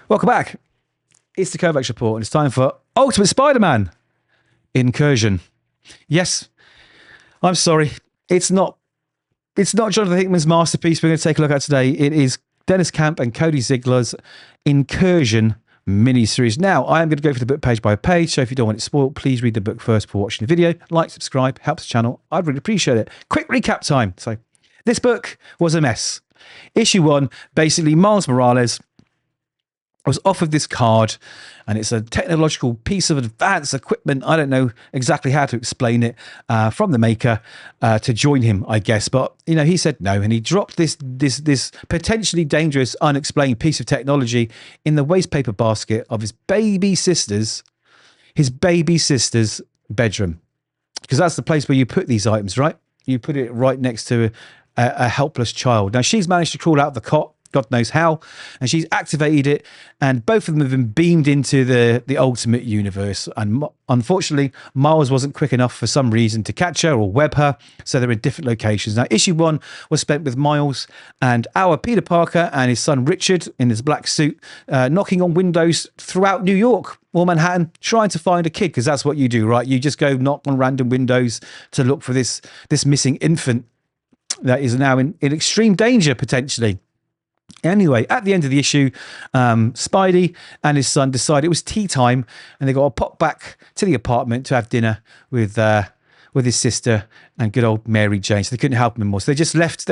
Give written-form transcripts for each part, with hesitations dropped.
Welcome back. It's the Kovacs report, and it's time for Ultimate Spider-Man Incursion. Yes, I'm sorry. It's not Jonathan Hickman's masterpiece we're going to take a look at today. It is Deniz Camp and Cody Ziglar's Incursion miniseries. Now, I am going to go through the book page by page, so if you don't want it spoiled, please read the book first before watching the video. Like, subscribe, helps the channel. I'd really appreciate it. Quick recap time. So, this book was a mess. Issue 1, basically, Miles Morales was offered this card, and it's a technological piece of advanced equipment. I don't know exactly how to explain it, from the maker to join him, I guess. But you know, he said no, and he dropped this potentially dangerous, unexplained piece of technology in the waste paper basket of his baby sister's bedroom, because that's the place where you put these items, right? You put it right next to a helpless child. Now she's managed to crawl out of the cot, God knows how, and she's activated it, and both of them have been beamed into the Ultimate Universe. And unfortunately, Miles wasn't quick enough for some reason to catch her or web her, so they're in different locations. Now, issue 1 was spent with Miles and our Peter Parker and his son Richard in his black suit, knocking on windows throughout New York or Manhattan, trying to find a kid, because that's what you do, right? You just go knock on random windows to look for this missing infant that is now in extreme danger, potentially. Anyway, at the end of the issue, Spidey and his son decided it was tea time, and they got to pop back to the apartment to have dinner with his sister and good old Mary Jane. So they couldn't help him anymore. So they just left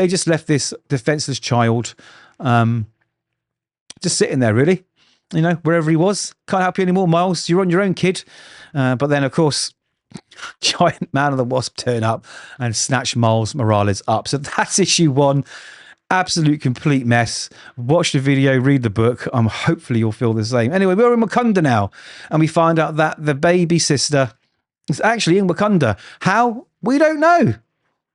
this defenseless child, just sitting there, really. You know, wherever he was. Can't help you anymore, Miles. You're on your own, kid. But then, of course, giant man of the wasp turn up and snatch Miles Morales up. So that's issue 1. Absolute complete mess. Watch the video, read the book. Hopefully you'll feel the same. Anyway, we're in Wakanda now, and we find out that the baby sister is actually in Wakanda. How? We don't know.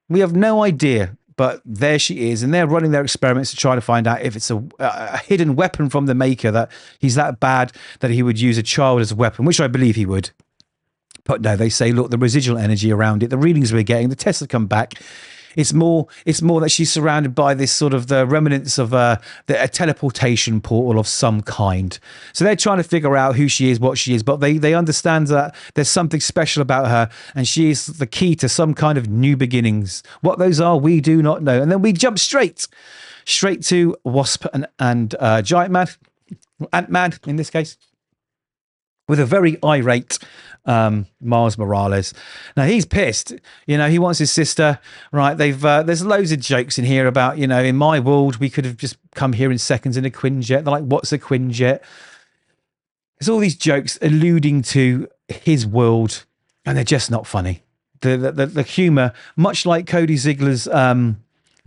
We have no idea. But there she is, and they're running their experiments to try to find out if it's a hidden weapon from the maker, that he's that bad that he would use a child as a weapon, which I believe he would. But no, they say, look, the residual energy around it, the readings we're getting, the tests have come back. It's more that she's surrounded by this sort of the remnants of a teleportation portal of some kind. So they're trying to figure out who she is, what she is, but they understand that there's something special about her, and she is the key to some kind of new beginnings. What those are, we do not know. And then we jump straight to Wasp and Giant Man, Ant-Man in this case, with a very irate Miles Morales. Now he's pissed. You know, he wants his sister, right? There's loads of jokes in here about, you know, in my world we could have just come here in seconds in a Quinjet. They're like, what's a Quinjet? There's all these jokes alluding to his world, and they're just not funny. The humor, much like Cody Ziglar's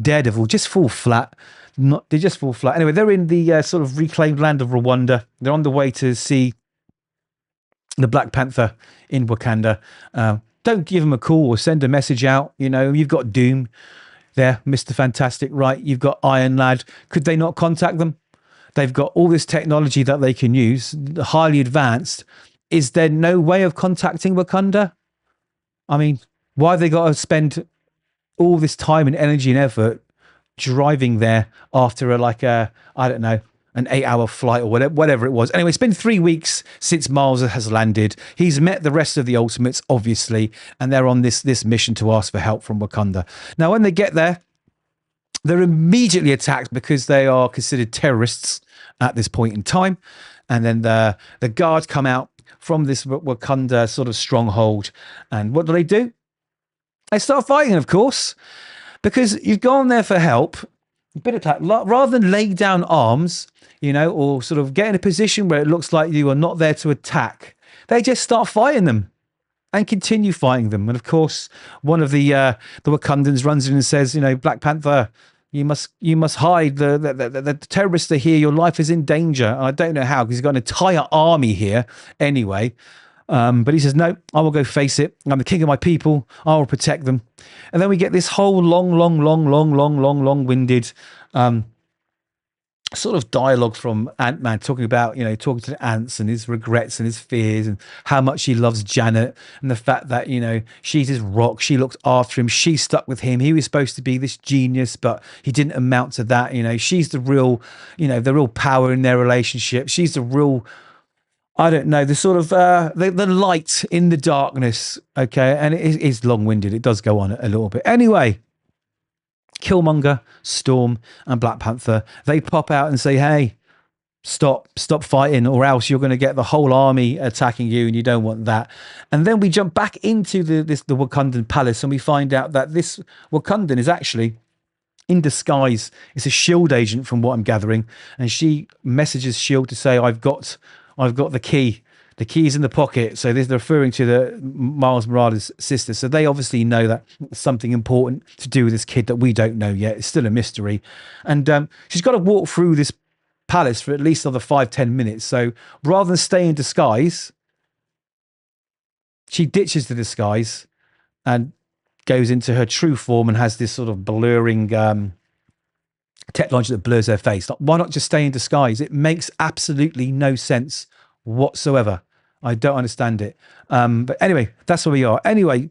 Daredevil, just fall flat. They just fall flat. Anyway, they're in the sort of reclaimed land of Rwanda. They're on the way to see the Black Panther in Wakanda. Don't give him a call or send a message out. You know, you've got Doom there, Mr. Fantastic, right? You've got Iron Lad. Could they not contact them? They've got all this technology that they can use, highly advanced. Is there no way of contacting Wakanda? I mean, why have they got to spend all this time and energy and effort driving there after I don't know, an 8-hour flight or whatever it was. Anyway, it's been 3 weeks since Miles has landed. He's met the rest of the Ultimates, obviously, and they're on this mission to ask for help from Wakanda. Now, when they get there, they're immediately attacked because they are considered terrorists at this point in time. And then the guards come out from this Wakanda sort of stronghold. And what do? They start fighting, of course, because you've gone there for help. Been attacked. Rather than lay down arms, you know, or sort of get in a position where it looks like you are not there to attack, they just start fighting them and continue fighting them. And of course, one of the Wakandans runs in and says, you know, Black Panther, you must hide. The terrorists are here. Your life is in danger. And I don't know how, because he's got an entire army here anyway. But he says, no, I will go face it. I'm the king of my people. I will protect them. And then we get this whole long-winded sort of dialogue from Ant-Man talking about, talking to the ants and his regrets and his fears and how much he loves Janet and the fact that, she's his rock. She looked after him. She stuck with him. He was supposed to be this genius, but he didn't amount to that. She's the real, the real power in their relationship. She's the real, I don't know, the sort of the light in the darkness. Okay. And it is long-winded. It does go on a little bit. Anyway, Killmonger, Storm, and Black Panther, they pop out and say, hey, stop fighting, or else you're going to get the whole army attacking you, and you don't want that. And then we jump back into the Wakandan palace, and we find out that this Wakandan is actually in disguise. It's a SHIELD agent, from what I'm gathering, and she messages SHIELD to say, I've got the key. The key's in the pocket. So they're referring to the Miles Morales' sister. So they obviously know that something important to do with this kid that we don't know yet. It's still a mystery. And she's got to walk through this palace for at least another 5-10 minutes. So rather than stay in disguise, she ditches the disguise and goes into her true form and has this sort of blurring technology that blurs her face. Like, why not just stay in disguise? It makes absolutely no sense whatsoever. I don't understand it. But anyway, that's where we are. Anyway,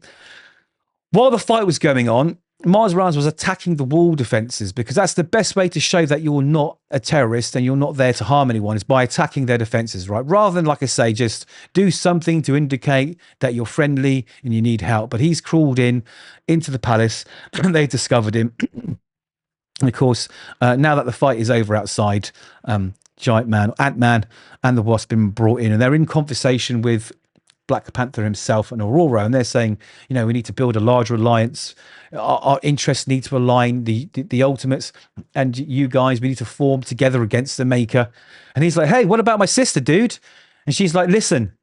while the fight was going on, Miles Morales was attacking the wall defenses, because that's the best way to show that you're not a terrorist and you're not there to harm anyone, is by attacking their defenses, right? Rather than, like I say, just do something to indicate that you're friendly and you need help. But he's crawled into the palace and they discovered him. And of course, now that the fight is over outside, Giant Man, Ant-Man, and the Wasp been brought in, and they're in conversation with Black Panther himself and Aurora, and they're saying, we need to build a larger alliance. Our interests need to align. The Ultimates and you guys, we need to form together against the Maker. And he's like, hey, what about my sister, dude? And she's like, listen,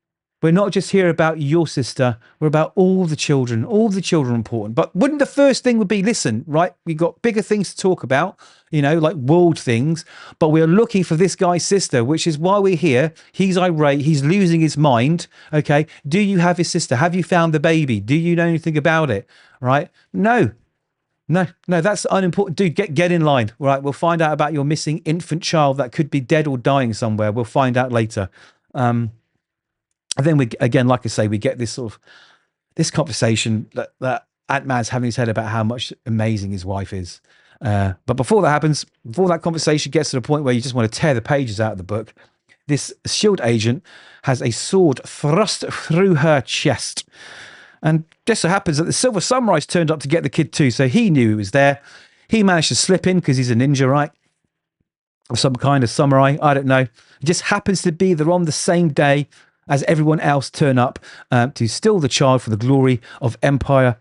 we're not just here about your sister. We're about all the children. All the children are important. But wouldn't the first thing would be, listen, right? We've got bigger things to talk about, like world things. But we're looking for this guy's sister, which is why we're here. He's irate. He's losing his mind. Okay. Do you have his sister? Have you found the baby? Do you know anything about it? Right? No, that's unimportant. Dude, get in line. Right? We'll find out about your missing infant child that could be dead or dying somewhere. We'll find out later. And then we, again, like I say, we get this sort of this conversation that Ant-Man's having his head about how much amazing his wife is. But before that happens, before that conversation gets to the point where you just want to tear the pages out of the book, this SHIELD agent has a sword thrust through her chest. And just so happens that the Silver Samurai's turned up to get the kid too. So he knew he was there. He managed to slip in because he's a ninja, right? Or some kind of samurai. I don't know. It just happens to be they're on the same day as everyone else turn up to steal the child for the glory of Empire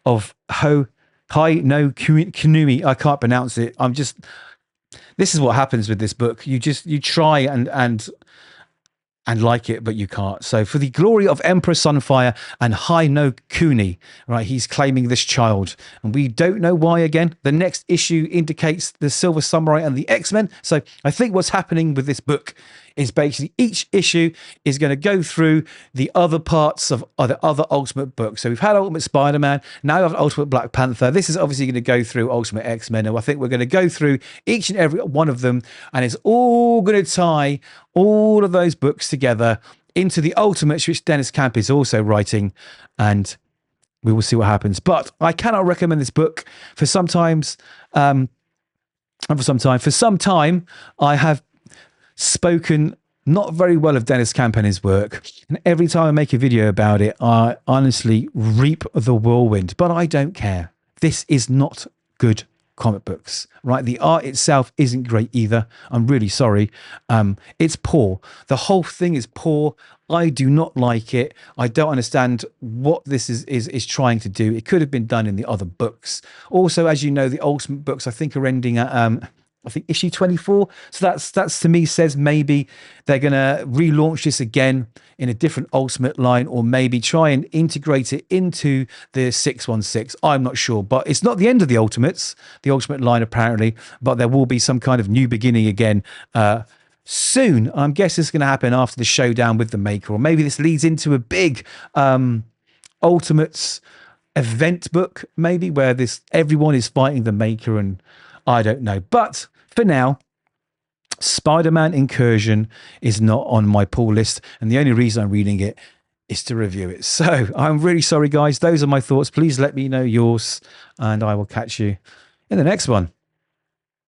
of Hai no Kunumi. I can't pronounce it. This is what happens with this book. You try and like it, but you can't. So for the glory of Emperor Sunfire and Hai no Kuni, right, he's claiming this child. And we don't know why again. The next issue indicates the Silver Samurai and the X-Men. So I think what's happening with this book is basically each issue is going to go through the other parts of the other Ultimate books. So we've had Ultimate Spider-Man, now we have Ultimate Black Panther. This is obviously going to go through Ultimate X-Men, and I think we're going to go through each and every one of them, and it's all going to tie all of those books together into the Ultimates, which Deniz Camp is also writing, and we will see what happens. But I cannot recommend this book for some time. For some time, I have spoken not very well of Deniz Camp and his work, and every time I make a video about it, I honestly reap the whirlwind. But I don't care. This is not good comic books, right? The art itself isn't great either. I'm really sorry. It's poor. The whole thing is poor. I do not like it. I don't understand what this is trying to do. It could have been done in the other books. Also, as you know, the Ultimate books I think are ending at I think issue 24. So that's to me says maybe they're going to relaunch this again in a different Ultimate line, or maybe try and integrate it into the 616. I'm not sure, but it's not the end of the Ultimates, the Ultimate line apparently, but there will be some kind of new beginning again soon. I'm guessing it's going to happen after the showdown with the Maker, or maybe this leads into a big Ultimates event book, maybe, where everyone is fighting the Maker, and I don't know. But for now, Spider-Man Incursion is not on my pull list, and the only reason I'm reading it is to review it. So I'm really sorry, guys. Those are my thoughts. Please let me know yours, and I will catch you in the next one.